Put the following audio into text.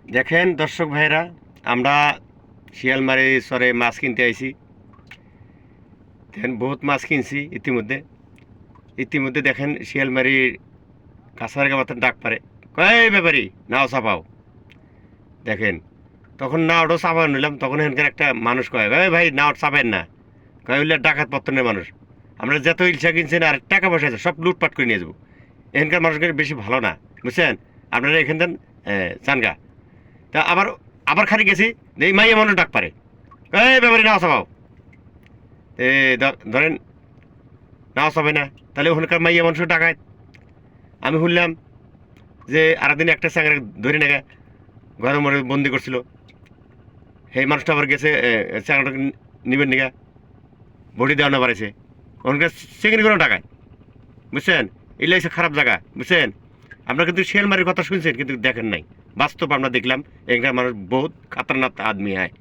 দেখেন দর্শক ভাইরা, আমরা শিয়ালমারি চরে মাছ কিনতে আইছি। দেখেন বহুত মাছ কিনছি ইতিমধ্যে দেখেন শিয়ালমারির কাছার মাথার ডাক পারে, কয় ব্যাপারি নাও চাপাও। দেখেন তখন নাওটাও চাপা নিলাম, তখন এখানকার একটা মানুষ কয়, ভাই ভাই নাও চাপেন না, কয় হইলে ডাকাত পত্তনের মানুষ, আমরা যত ইলসা কিনছেন আর টাকা পয়সা আছে সব লুটপাট করে নিয়ে যাবো। এখানকার মানুষকে বেশি ভালো না, বুঝছেন? আপনারা এখান দেন চানগা। তা আবার আবার খালি গেছি, এই মাইয়া মানুষ ডাক পারে, এই ব্যাপারে নাও চাপাও। এ ধরেন নাও চাপে না, তাহলে ওখানকার মাইয়া মানুষ ডাকায়। আমি শুনলাম যে আরেকদিন একটা চ্যাংরা ধরে নেগা ঘরের মধ্যে বন্দি করছিল, সেই মানুষটা আবার গেছে চ্যাংরাটাকে নিবেন নিগা, বডি দেওয়া না পারেছে ওখানকার চেঙ্গিনি কোনো টাকায়, বুঝছেন? এগুলো হচ্ছে খারাপ জায়গা, বুঝছেন? আপনারা কিন্তু শিয়ালমারির কথা শুনছেন কিন্তু দেখেন নাই, বাস্তব আমরা দেখলাম এখানকার মানুষ বহুত খাতারনাক আদমি হয়।